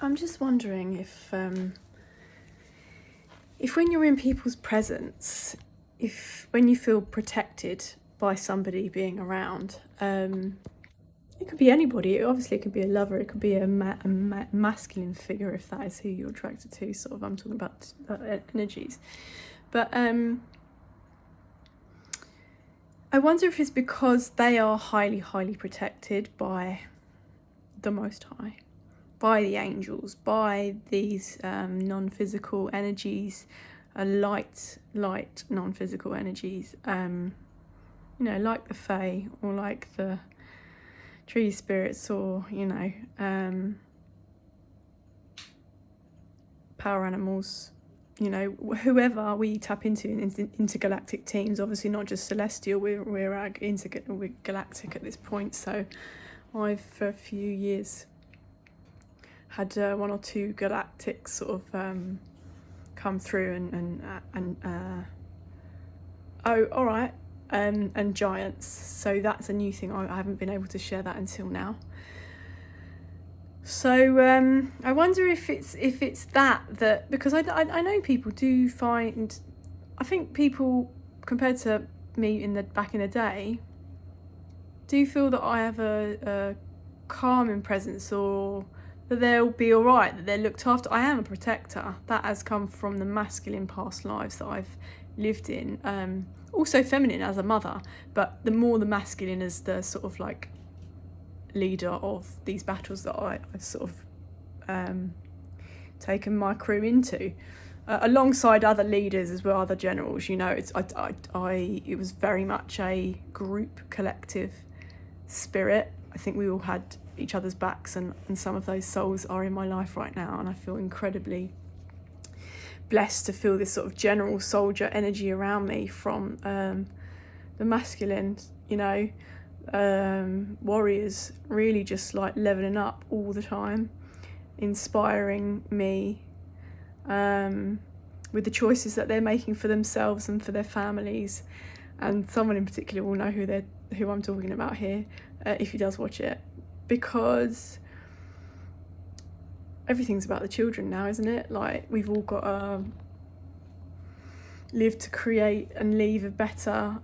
I'm just wondering if when you're in people's presence, when you feel protected by somebody being around, it could be anybody. Obviously, it could be a lover. It could be a masculine figure if that is who you're attracted to. Sort of, I'm talking about energies, but I wonder if it's because they are highly, highly protected by the Most High, by the angels, by these non-physical energies, light non-physical energies, like the Fae or like the tree spirits or, power animals, whoever we tap into galactic teams, obviously not just celestial, we're galactic at this point. So I've for a few years had one or two galactic sort of come through and giants. So that's a new thing. I haven't been able to share that until now. So I wonder if it's that because I know people do find, I think people compared to me back in the day do feel that I have a calming presence, or that they'll be all right, that they're looked after. I am a protector. That has come from the masculine past lives that I've lived in. Also feminine as a mother, but the more the masculine as the sort of like leader of these battles that I've sort of taken my crew into, alongside other leaders as well, other generals. It was very much a group, collective spirit. I think we all had each other's backs, and some of those souls are in my life right now, and I feel incredibly blessed to feel this sort of general soldier energy around me from the masculine, warriors really just like leveling up all the time, inspiring me with the choices that they're making for themselves and for their families. And someone in particular will know who I'm talking about here, if he does watch it, because everything's about the children now, isn't it? Like, we've all got to live to create and leave a better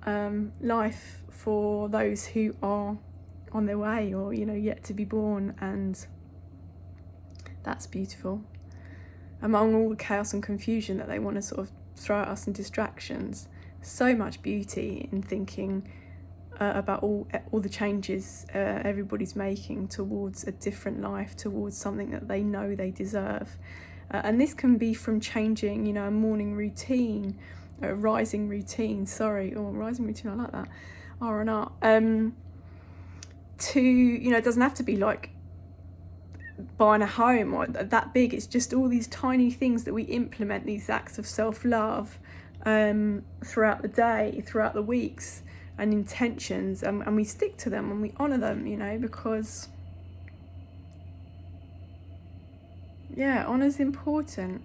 life for those who are on their way or, yet to be born. And that's beautiful. Among all the chaos and confusion that they want to sort of throw at us and distractions, so much beauty in thinking about all the changes everybody's making towards a different life, towards something that they know they deserve. And this can be from changing, a morning routine, a rising routine, I like that, R&R, to, it doesn't have to be like buying a home or that big. It's just all these tiny things that we implement, these acts of self-love throughout the day, throughout the weeks, and intentions, and we stick to them and we honour them, because honour's important.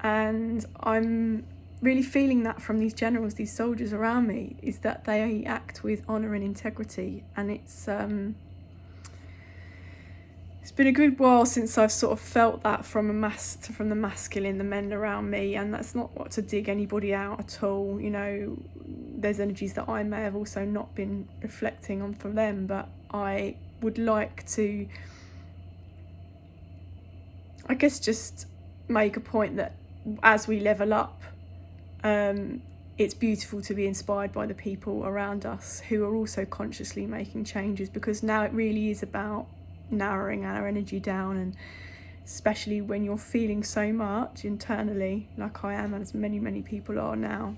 And I'm really feeling that from these generals, these soldiers around me, is that they act with honour and integrity. And it's been a good while since I've sort of felt that from the masculine, the men around me. And that's not to dig anybody out at all. There's energies that I may have also not been reflecting on from them, but I would like to, I guess, just make a point that as we level up, it's beautiful to be inspired by the people around us who are also consciously making changes, because now it really is about narrowing our energy down. And especially when you're feeling so much internally, like I am, and as many people are now,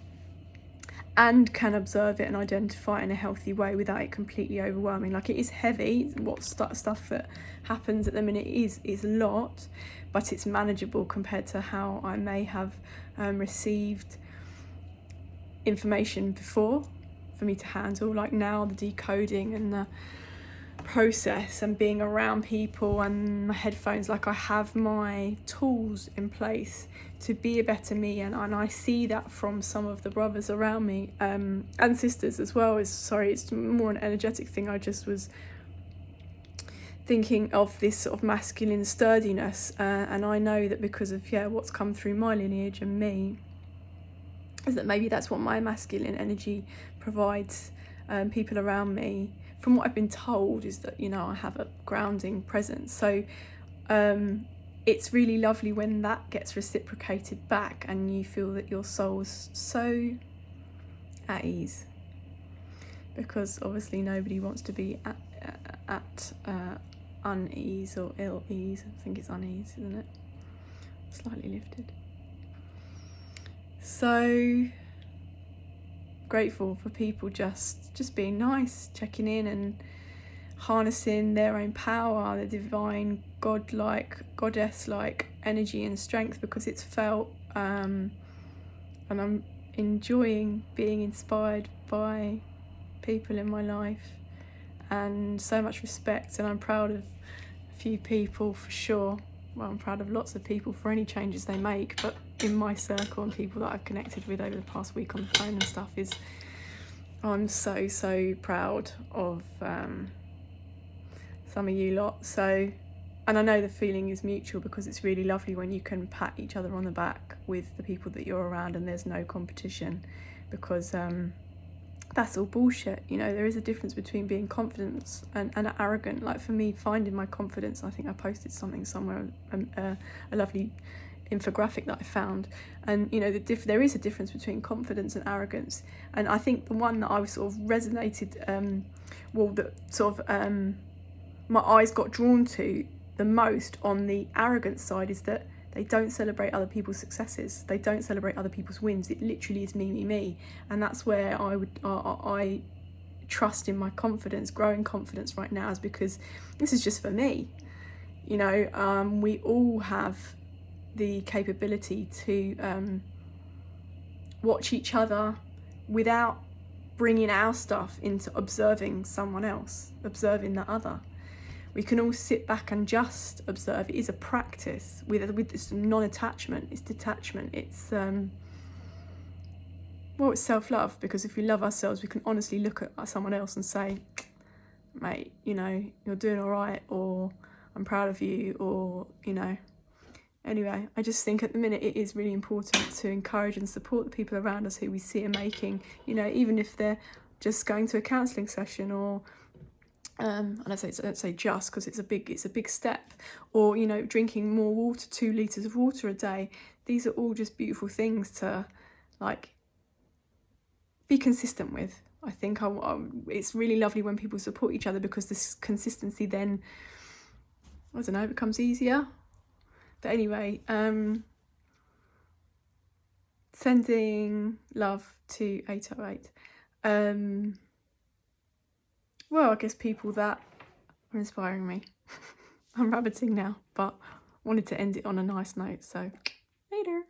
and can observe it and identify it in a healthy way without it completely overwhelming. Like, it is heavy, what stuff that happens at the minute is a lot, but it's manageable compared to how I may have received information before for me to handle. Like, now the decoding and the process and being around people and my headphones, like, I have my tools in place to be a better me, and I see that from some of the brothers around me, and sisters as well. It's more an energetic thing. I just was thinking of this sort of masculine sturdiness, and I know that because of what's come through my lineage and me, is that maybe that's what my masculine energy provides people around me. From what I've been told is that, you know, I have a grounding presence. So it's really lovely when that gets reciprocated back and you feel that your soul's so at ease. Because obviously nobody wants to be at unease or ill ease. I think it's unease, isn't it? Slightly lifted. So grateful for people just being nice, checking in and harnessing their own power, the divine godlike, goddess-like energy and strength, because it's felt, and I'm enjoying being inspired by people in my life, and so much respect, and I'm proud of a few people for sure. Well, I'm proud of lots of people for any changes they make, but in my circle and people that I've connected with over the past week on the phone and stuff, I'm so proud of some of you lot. So, and I know the feeling is mutual, because it's really lovely when you can pat each other on the back with the people that you're around and there's no competition, because that's all bullshit. You know, there is a difference between being confident and arrogant. Like for me, finding my confidence, I think I posted something somewhere, a lovely infographic that I found, and you know, there is a difference between confidence and arrogance. And I think the one that I was sort of resonated, that sort of my eyes got drawn to the most on the arrogant side, is that they don't celebrate other people's successes. They don't celebrate other people's wins. It literally is me. And that's where I trust in my confidence, growing confidence right now, is because this is just for me. You know, we all have the capability to watch each other without bringing our stuff into observing someone else, observing the other. We can all sit back and just observe. It is a practice with this non-attachment. It's detachment. It's it's self-love, because if we love ourselves, we can honestly look at someone else and say, mate, you know, you're doing all right, or I'm proud of you, or, you know. Anyway, I just think at the minute it is really important to encourage and support the people around us who we see are making, you know, even if they're just going to a counselling session, or and I don't say just, because it's a big step, or, you know, drinking more water, 2 litres of water a day. These are all just beautiful things to, like, be consistent with. I think it's really lovely when people support each other, because this consistency then, I don't know, becomes easier. But anyway, sending love to 808. Well, I guess people that are inspiring me. I'm rabbiting now, but wanted to end it on a nice note, so later.